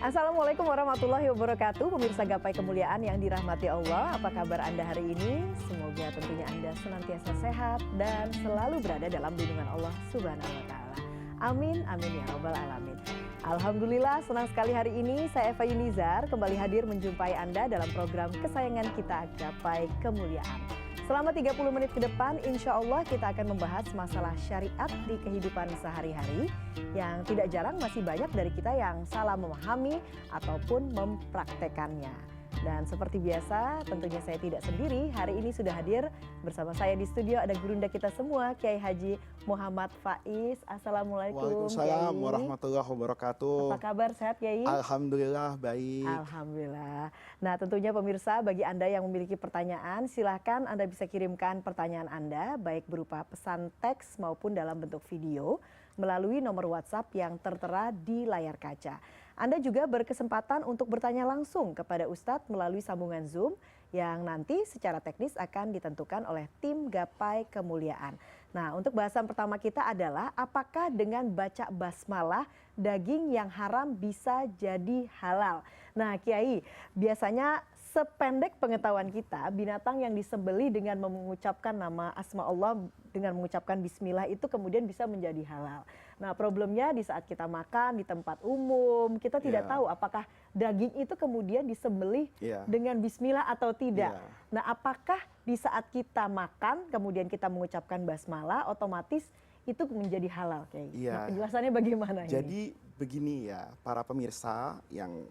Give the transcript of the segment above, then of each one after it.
Assalamualaikum warahmatullahi wabarakatuh. Pemirsa Gapai Kemuliaan yang dirahmati Allah, apa kabar Anda hari ini? Semoga tentunya Anda senantiasa sehat dan selalu berada dalam lindungan Allah Subhanahu wa Ta'ala. Amin, amin ya Rabbal Alamin. Alhamdulillah, senang sekali hari ini saya Eva Yunizar kembali hadir menjumpai Anda dalam program kesayangan kita Gapai Kemuliaan. Selama 30 menit ke depan, insya Allah kita akan membahas masalah syariat di kehidupan sehari-hari yang tidak jarang masih banyak dari kita yang salah memahami ataupun mempraktekannya. Dan seperti biasa, tentunya saya tidak sendiri. Hari ini sudah hadir bersama saya di studio ada gurunda kita semua, Kiai Haji Muhammad Faiz. Assalamualaikum. Waalaikumsalam warahmatullahi wabarakatuh. Apa kabar, sehat Kiai? Alhamdulillah baik. Alhamdulillah. Nah, tentunya pemirsa, bagi Anda yang memiliki pertanyaan, silahkan Anda bisa kirimkan pertanyaan Anda baik berupa pesan teks maupun dalam bentuk video melalui nomor WhatsApp yang tertera di layar kaca. Anda juga berkesempatan untuk bertanya langsung kepada Ustadz melalui sambungan Zoom yang nanti secara teknis akan ditentukan oleh tim Gapai Kemuliaan. Nah, untuk bahasan pertama kita adalah apakah dengan baca basmalah daging yang haram bisa jadi halal? Nah, Kiai, biasanya sependek pengetahuan kita, binatang yang disembelih dengan mengucapkan nama asma Allah, dengan mengucapkan bismillah itu kemudian bisa menjadi halal. Nah, problemnya di saat kita makan di tempat umum, kita tidak tahu apakah daging itu kemudian disembelih dengan bismillah atau tidak. Nah, apakah di saat kita makan kemudian kita mengucapkan basmalah otomatis itu menjadi halal, Kiai? Nah, penjelasannya bagaimana ini? Jadi begini ya, para pemirsa yang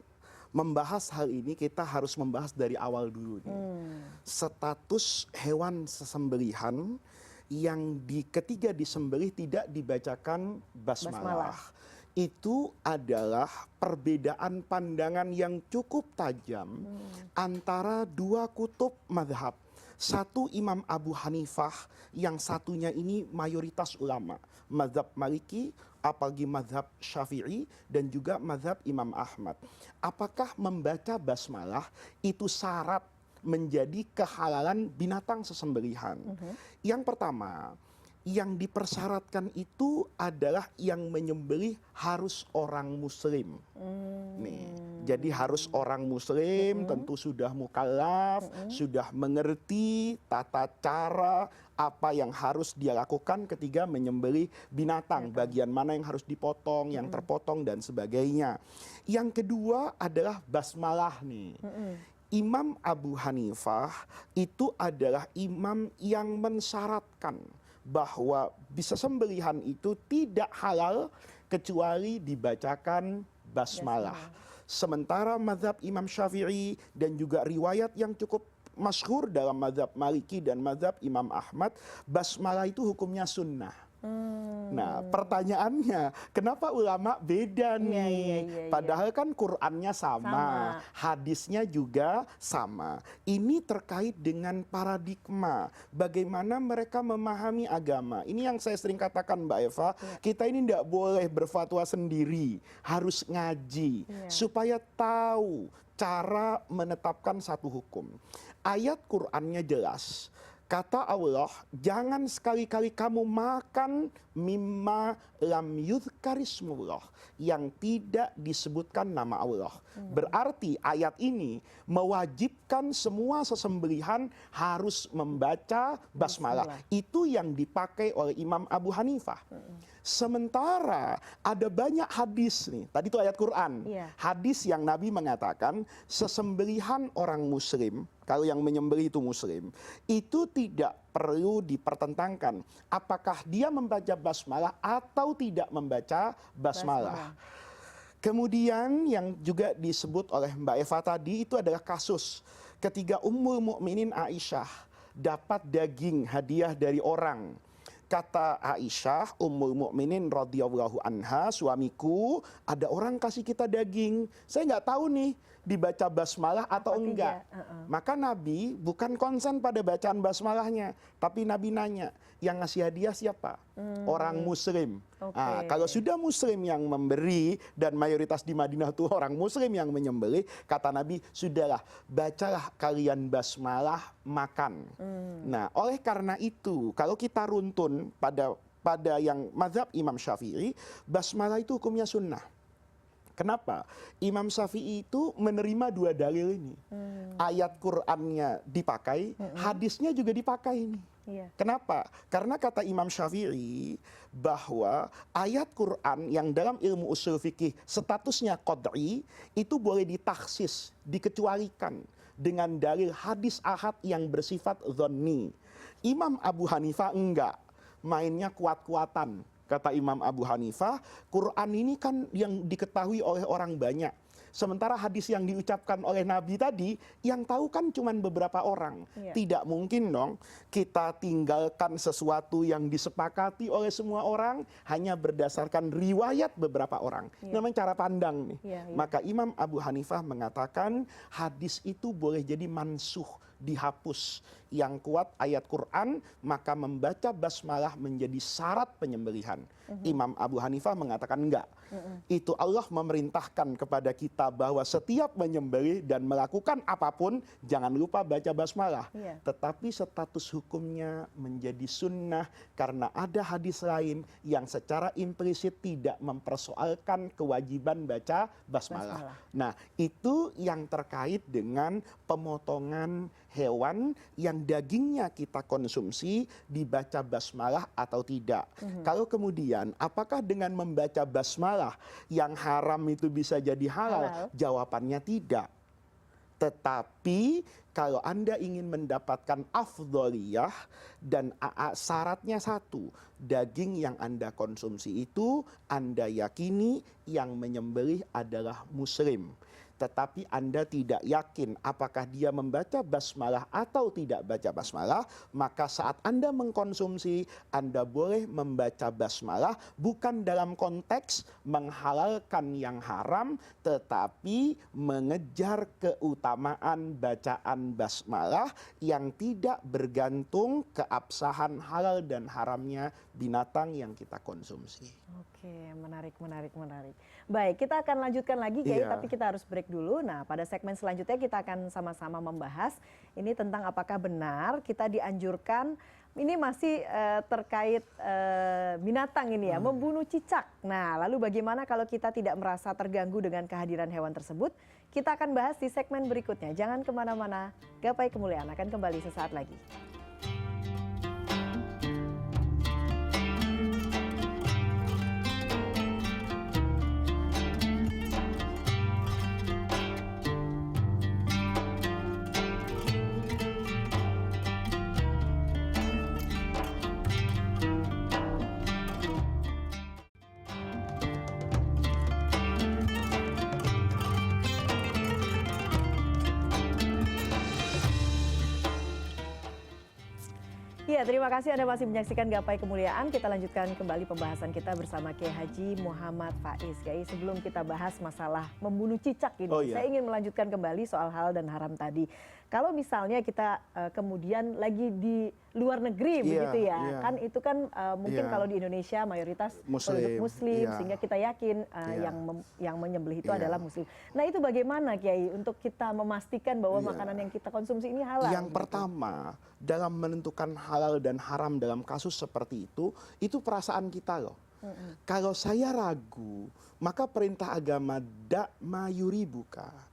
membahas hal ini kita harus membahas dari awal dulu nih. Status hewan sesembelihan yang ketika disembelih tidak dibacakan basmalah. Itu adalah perbedaan pandangan yang cukup tajam antara dua kutub mazhab. Satu Imam Abu Hanifah, yang satunya ini mayoritas ulama. Mazhab Maliki, apalagi mazhab Syafi'i, dan juga mazhab Imam Ahmad. Apakah membaca basmalah itu syarat menjadi kehalalan binatang sesembelihan? Yang pertama, yang dipersyaratkan itu adalah yang menyembelih harus orang muslim. Nih, jadi harus orang muslim, tentu sudah mukallaf, sudah mengerti tata cara apa yang harus dia lakukan ketika menyembelih binatang, bagian mana yang harus dipotong, yang terpotong dan sebagainya. Yang kedua adalah basmalah nih. Imam Abu Hanifah itu adalah imam yang mensyaratkan bahwa bisa sembelihan itu tidak halal kecuali dibacakan basmalah. Sementara mazhab Imam Syafi'i dan juga riwayat yang cukup masyhur dalam mazhab Maliki dan mazhab Imam Ahmad, basmalah itu hukumnya sunnah. Nah, pertanyaannya, kenapa ulama beda nih? Padahal kan Qur'annya sama, hadisnya juga sama. Ini terkait dengan paradigma, bagaimana mereka memahami agama. Ini yang saya sering katakan Mbak Eva, kita ini tidak boleh berfatwa sendiri, harus ngaji, supaya tahu cara menetapkan satu hukum. Ayat Qur'annya jelas. Kata Allah, jangan sekali-kali kamu makan mimma lam yudhkarismullah, yang tidak disebutkan nama Allah. Berarti ayat ini mewajibkan semua sesembelihan harus membaca basmalah. Itu yang dipakai oleh Imam Abu Hanifah. Sementara ada banyak hadis nih, tadi itu ayat Quran, hadis yang Nabi mengatakan sesembelihan orang muslim, kalau yang menyembelih itu muslim, itu tidak perlu dipertentangkan apakah dia membaca basmalah atau tidak membaca basmalah. Kemudian yang juga disebut oleh Mbak Eva tadi itu adalah kasus ketika Ummul Mukminin Aisyah dapat daging hadiah dari orang. Kata Aisyah, Ummul Mukminin radhiyallahu anha, suamiku, ada orang kasih kita daging. Saya nggak tahu nih dibaca basmalah atau enggak. Maka Nabi bukan konsen pada bacaan basmalahnya, tapi Nabi nanya, yang ngasih hadiah siapa? Orang muslim. Nah, kalau sudah muslim yang memberi dan mayoritas di Madinah itu orang muslim yang menyembelih, kata Nabi, sudahlah, bacalah kalian basmalah, makan. Nah, oleh karena itu, kalau kita runtun pada yang mazhab Imam Syafi'i, basmalah itu hukumnya sunnah. Kenapa? Imam Syafi'i itu menerima dua dalil ini. Ayat Qur'annya dipakai, hadisnya juga dipakai ini. Iya. Kenapa? Karena kata Imam Syafi'i bahwa ayat Quran yang dalam ilmu usul fikih statusnya qad'i itu boleh ditaksis, dikecualikan dengan dalil hadis ahad yang bersifat dhonni. Imam Abu Hanifah enggak, mainnya kuat-kuatan. Kata Imam Abu Hanifah, Quran ini kan yang diketahui oleh orang banyak. Sementara hadis yang diucapkan oleh Nabi tadi, yang tahu kan cuma beberapa orang. Iya. Tidak mungkin dong kita tinggalkan sesuatu yang disepakati oleh semua orang hanya berdasarkan riwayat beberapa orang. Iya. Namanya cara pandang nih. Iya, iya. Maka Imam Abu Hanifah mengatakan hadis itu boleh jadi mansuh, dihapus. Yang kuat ayat Quran, maka membaca basmalah menjadi syarat penyembelihan. Imam Abu Hanifah mengatakan enggak. Itu Allah memerintahkan kepada kita bahwa setiap menyembelih dan melakukan apapun jangan lupa baca basmalah. Iya. Tetapi status hukumnya menjadi sunnah karena ada hadis lain yang secara implisit tidak mempersoalkan kewajiban baca basmalah. Nah, itu yang terkait dengan pemotongan hewan yang dagingnya kita konsumsi dibaca basmalah atau tidak. Kalau kemudian apakah dengan membaca basmalah yang haram itu bisa jadi halal? Jawabannya tidak. Tetapi kalau Anda ingin mendapatkan afdholiyah dan syaratnya satu, daging yang Anda konsumsi itu Anda yakini yang menyembelih adalah muslim. Tetapi Anda tidak yakin apakah dia membaca basmalah atau tidak baca basmalah, maka saat Anda mengkonsumsi, Anda boleh membaca basmalah bukan dalam konteks menghalalkan yang haram, tetapi mengejar keutamaan bacaan basmalah yang tidak bergantung keabsahan halal dan haramnya binatang yang kita konsumsi. Oke, menarik. Baik, kita akan lanjutkan lagi Kiai, tapi kita harus break dulu. Nah, pada segmen selanjutnya kita akan sama-sama membahas ini tentang apakah benar kita dianjurkan, ini masih terkait binatang ini ya, membunuh cicak. Nah, lalu bagaimana kalau kita tidak merasa terganggu dengan kehadiran hewan tersebut? Kita akan bahas di segmen berikutnya. Jangan kemana-mana, Gapai Kemuliaan akan kembali sesaat lagi. Ya, terima kasih Anda masih menyaksikan Gapai Kemuliaan. Kita lanjutkan kembali pembahasan kita bersama Kiai Haji Muhammad Faiz. Kiai, sebelum kita bahas masalah membunuh cicak ini, saya ingin melanjutkan kembali soal halal dan haram tadi. Kalau misalnya kita kemudian lagi di luar negeri begitu ya, kan itu kan mungkin kalau di Indonesia mayoritas penduduk muslim, sehingga kita yakin yang menyembelih itu adalah muslim. Nah, itu bagaimana Kiai untuk kita memastikan bahwa makanan yang kita konsumsi ini halal? Yang pertama, dalam menentukan halal dan haram dalam kasus seperti itu perasaan kita loh. Kalau saya ragu, maka perintah agama ma yuribuka,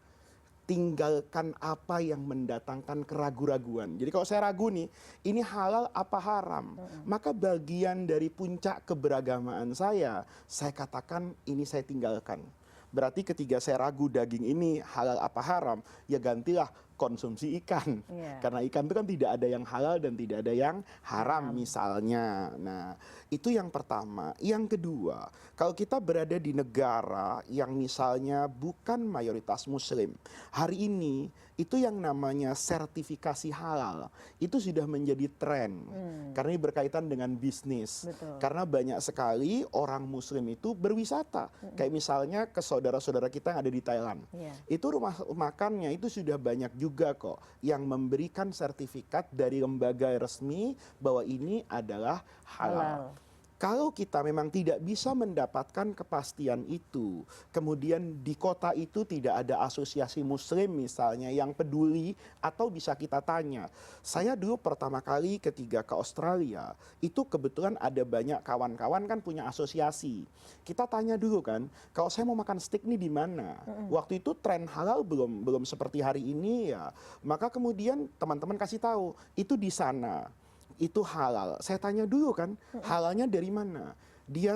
tinggalkan apa yang mendatangkan keraguan-raguan. Jadi kalau saya ragu nih, ini halal apa haram, maka bagian dari puncak keberagamaan saya katakan ini saya tinggalkan. Berarti ketika saya ragu daging ini halal apa haram, ya gantilah konsumsi ikan. Karena ikan itu kan tidak ada yang halal dan tidak ada yang haram misalnya. Nah, itu yang pertama. Yang kedua, kalau kita berada di negara yang misalnya bukan mayoritas muslim, hari ini itu yang namanya sertifikasi halal itu sudah menjadi tren. Karena ini berkaitan dengan bisnis. Karena banyak sekali orang muslim itu berwisata. Kayak misalnya ke saudara-saudara kita yang ada di Thailand. Itu rumah makannya itu sudah banyak juga kok yang memberikan sertifikat dari lembaga resmi bahwa ini adalah halal. Kalau kita memang tidak bisa mendapatkan kepastian itu, kemudian di kota itu tidak ada asosiasi muslim misalnya yang peduli, atau bisa kita tanya. Saya dulu pertama kali ketika ke Australia, itu kebetulan ada banyak kawan-kawan kan punya asosiasi. Kita tanya dulu kan, kalau saya mau makan steak nih di mana? Waktu itu tren halal belum belum seperti hari ini ya. Maka kemudian teman-teman kasih tahu, itu di sana itu halal. Saya tanya dulu kan, halalnya dari mana? Dia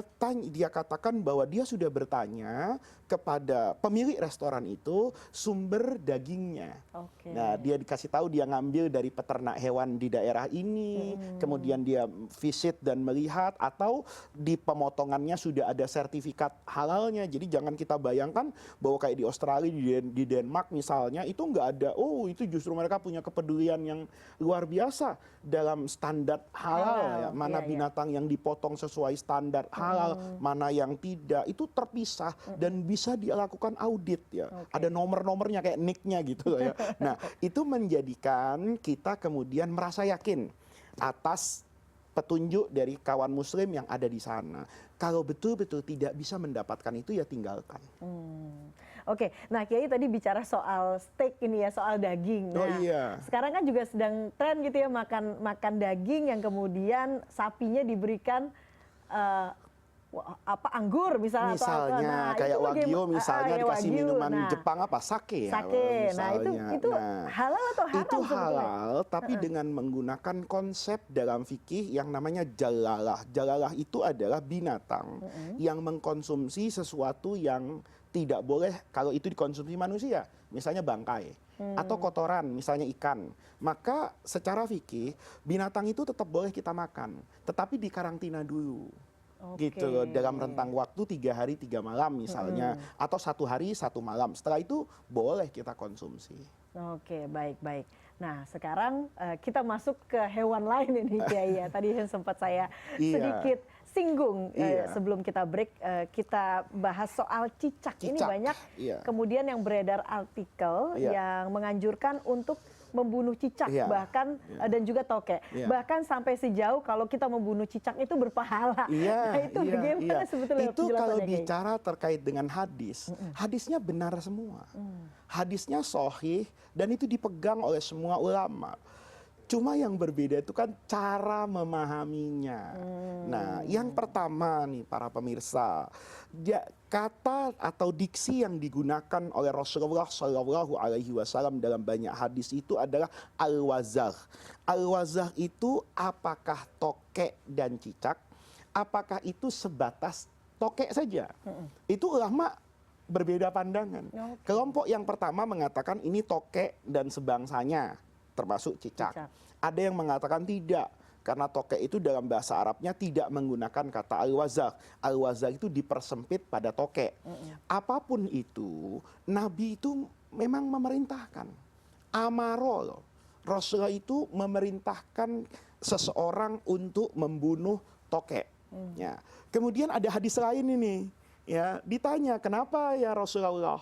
katakan bahwa dia sudah bertanya kepada pemilik restoran itu sumber dagingnya. Oke. Nah, dia dikasih tahu dia ngambil dari peternak hewan di daerah ini, kemudian dia visit dan melihat, atau di pemotongannya sudah ada sertifikat halalnya. Jadi jangan kita bayangkan bahwa kayak di Australia, di Denmark misalnya, itu nggak ada. Oh, itu justru mereka punya kepedulian yang luar biasa dalam standar halal ya. Mana binatang yang dipotong sesuai standar halal, mana yang tidak, itu terpisah dan bisa dia lakukan audit ya. Ada nomor-nomornya kayak nicknya gitu ya. Nah, itu menjadikan kita kemudian merasa yakin atas petunjuk dari kawan muslim yang ada di sana. Kalau betul-betul tidak bisa mendapatkan itu ya tinggalkan. Oke, nah Kiai tadi bicara soal steak ini ya, soal daging. Oh Nah, iya. sekarang kan juga sedang tren gitu ya, makan daging yang kemudian sapinya diberikan anggur misalnya, atau apa. Misalnya Nah, kayak itu wagyu misalnya ya, dikasih wagyu. minuman Nah, Jepang apa sake ya sake. Nah, misalnya. itu halal atau haram Itu sebetulnya? halal tapi dengan menggunakan konsep dalam fikih yang namanya jalalah. Jalalah itu adalah binatang yang mengkonsumsi sesuatu yang tidak boleh kalau itu dikonsumsi manusia, misalnya bangkai atau kotoran, misalnya ikan. Maka secara fikih binatang itu tetap boleh kita makan, tetapi dikarantina dulu. Gitu loh, dalam rentang waktu 3 hari 3 malam misalnya, atau 1 hari 1 malam. Setelah itu boleh kita konsumsi. Oke, baik-baik. Nah, sekarang kita masuk ke hewan lain ini Kiai ya. Tadi yang sempat saya sedikit singgung sebelum kita break, kita bahas soal cicak. Ini banyak kemudian yang beredar artikel yang menganjurkan untuk membunuh cicak bahkan dan juga tokek. Bahkan sampai sejauh kalau kita membunuh cicak itu berpahala. Nah, itu bagaimana sebetulnya itu kalau penjelasannya, Kiai? bicara terkait dengan hadis, hadisnya benar semua. Hadisnya sahih dan itu dipegang oleh semua ulama. Cuma yang berbeda itu kan cara memahaminya. Nah, yang pertama nih para pemirsa, kata atau diksi yang digunakan oleh Rasulullah SAW dalam banyak hadis itu adalah al-wazagh. Al-wazagh itu apakah tokek dan cicak, apakah itu sebatas tokek saja? Itu ulama berbeda pandangan. Kelompok yang pertama mengatakan ini tokek dan sebangsanya, termasuk cicak. Ada yang mengatakan tidak, karena tokek itu dalam bahasa Arabnya tidak menggunakan kata al-wazagh. Al-wazagh itu dipersempit pada tokek. Apapun itu, Nabi itu memang memerintahkan. Amarol, Rasulullah itu memerintahkan seseorang untuk membunuh tokek. Ya. Kemudian ada hadis lain ini, ya, ditanya kenapa ya Rasulullah?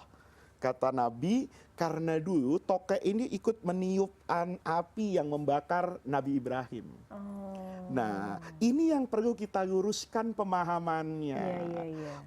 Kata Nabi, karena dulu tokek ini ikut meniup api yang membakar Nabi Ibrahim. Nah, ini yang perlu kita luruskan pemahamannya.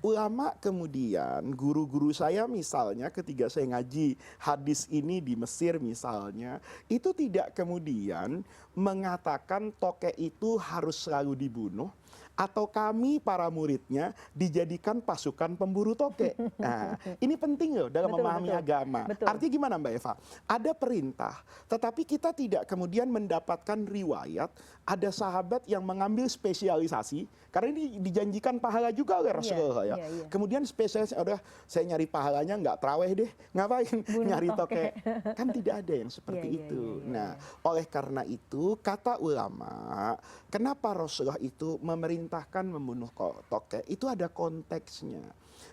Ulama kemudian, guru-guru saya misalnya ketika saya ngaji hadis ini di Mesir misalnya, itu tidak kemudian mengatakan tokek itu harus selalu dibunuh, atau kami para muridnya dijadikan pasukan pemburu tokek. Nah, ini penting loh dalam memahami agama. Artinya gimana Mbak Eva? Ada perintah, tetapi kita tidak kemudian mendapatkan riwayat ada sahabat yang mengambil spesialisasi, karena ini dijanjikan pahala juga oleh Rasulullah ya. Kemudian spesialis, udah saya nyari pahalanya nggak traweh deh, ngapain nyari tokek? Kan tidak ada yang seperti itu. Nah, oleh karena itu kata ulama, kenapa Rasulullah itu memerintahkan membunuh tokek? Itu ada konteksnya.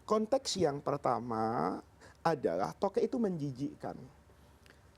Konteks yang pertama adalah tokek itu menjijikkan.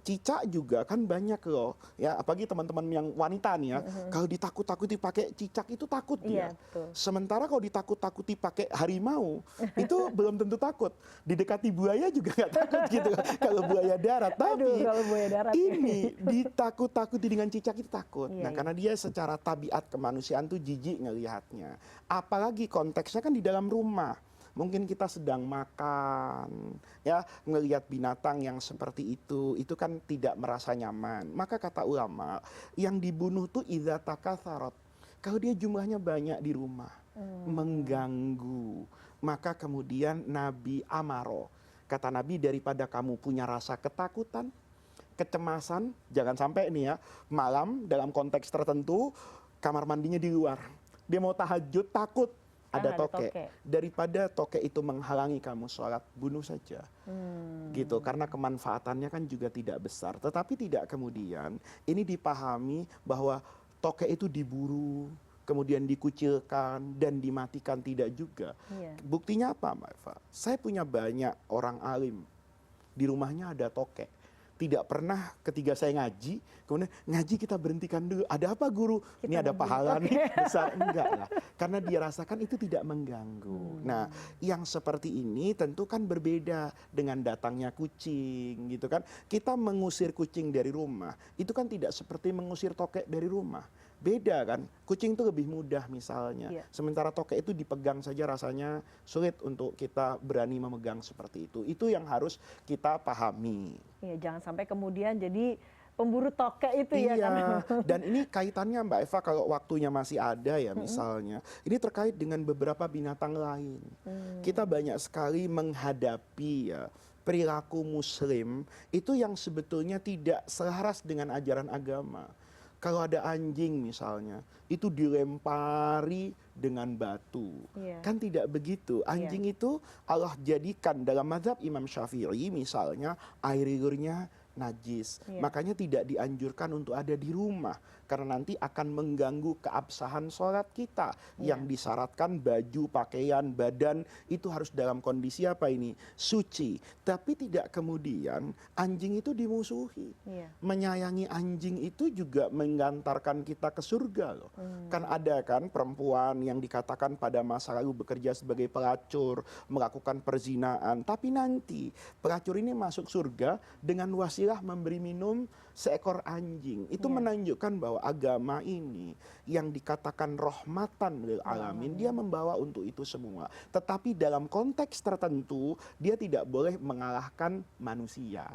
Cicak juga kan banyak loh, ya apalagi teman-teman yang wanita nih ya, kalau ditakut-takuti pakai cicak itu takut dia. Iya, betul. Sementara kalau ditakut-takuti pakai harimau, itu belum tentu takut. Didekati buaya juga nggak takut gitu kalau buaya darat. Aduh, Tapi kalau buaya darat. ini ditakut-takuti dengan cicak itu takut. Iya, Nah, iya. karena dia secara tabiat kemanusiaan tuh jijik ngelihatnya. Apalagi konteksnya kan di dalam rumah. Mungkin kita sedang makan, ya ngelihat binatang yang seperti itu kan tidak merasa nyaman. Maka kata ulama, yang dibunuh tuh idza takatsarat. Kalau dia jumlahnya banyak di rumah, mengganggu, maka kemudian Nabi amaro. Kata Nabi, daripada kamu punya rasa ketakutan, kecemasan, jangan sampai nih ya, malam dalam konteks tertentu kamar mandinya di luar. Dia mau tahajud takut ada Karena ada tokek. tokek. Daripada tokek itu menghalangi kamu sholat, bunuh saja. Gitu, karena kemanfaatannya kan juga tidak besar. Tetapi tidak kemudian ini dipahami bahwa tokek itu diburu, kemudian dikucilkan dan dimatikan, tidak juga. Iya. Buktinya apa Mbak Eva? Saya punya banyak orang alim, di rumahnya ada tokek. Tidak pernah ketika saya ngaji, kemudian ngaji kita berhentikan dulu. Ada apa guru? Ini ada pahala nih besar. Enggak lah. Karena dia rasakan itu tidak mengganggu. Nah, yang seperti ini tentu kan berbeda dengan datangnya kucing gitu kan. Kita mengusir kucing dari rumah, itu kan tidak seperti mengusir tokek dari rumah. Beda kan, kucing itu lebih mudah misalnya. Iya. Sementara tokek itu dipegang saja rasanya sulit untuk kita berani memegang seperti itu. Itu yang harus kita pahami. Iya, jangan sampai kemudian jadi pemburu tokek itu ya Iya, kan. dan ini kaitannya Mbak Eva kalau waktunya masih ada ya misalnya. Ini terkait dengan beberapa binatang lain. Kita banyak sekali menghadapi ya perilaku muslim itu yang sebetulnya tidak selaras dengan ajaran agama. Kalau ada anjing misalnya, itu dilempari dengan batu. Iya. Kan tidak begitu. Anjing itu Allah jadikan dalam mazhab Imam Syafi'i misalnya air liurnya najis. Iya. Makanya tidak dianjurkan untuk ada di rumah. Karena nanti akan mengganggu keabsahan sholat kita. Iya. Yang disyaratkan baju, pakaian, badan itu harus dalam kondisi apa ini? Suci. Tapi tidak kemudian anjing itu dimusuhi. Iya. Menyayangi anjing itu juga mengantarkan kita ke surga loh. Kan ada kan perempuan yang dikatakan pada masa lalu bekerja sebagai pelacur, melakukan perzinaan. Tapi nanti pelacur ini masuk surga dengan wasilah memberi minum seekor anjing. Itu Iya. menunjukkan bahwa agama ini yang dikatakan rahmatan lil alamin, dia membawa untuk itu semua. Tetapi dalam konteks tertentu dia tidak boleh mengalahkan manusia.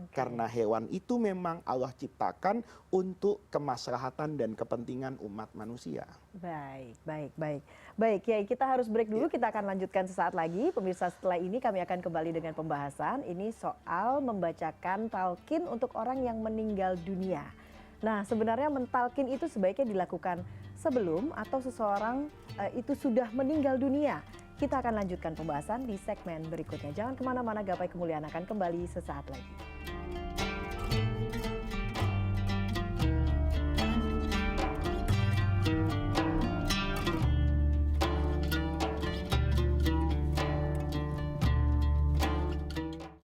Karena hewan itu memang Allah ciptakan untuk kemaslahatan dan kepentingan umat manusia. Baik, baik, baik. Baik, Kiai, kita harus break dulu. Kita akan lanjutkan sesaat lagi. Pemirsa, setelah ini kami akan kembali dengan pembahasan. Ini soal membacakan talqin untuk orang yang meninggal dunia. Nah, sebenarnya mentalkin itu sebaiknya dilakukan sebelum atau seseorang itu sudah meninggal dunia. Kita akan lanjutkan pembahasan di segmen berikutnya. Jangan kemana-mana, Gapai Kemuliaan akan kembali sesaat lagi.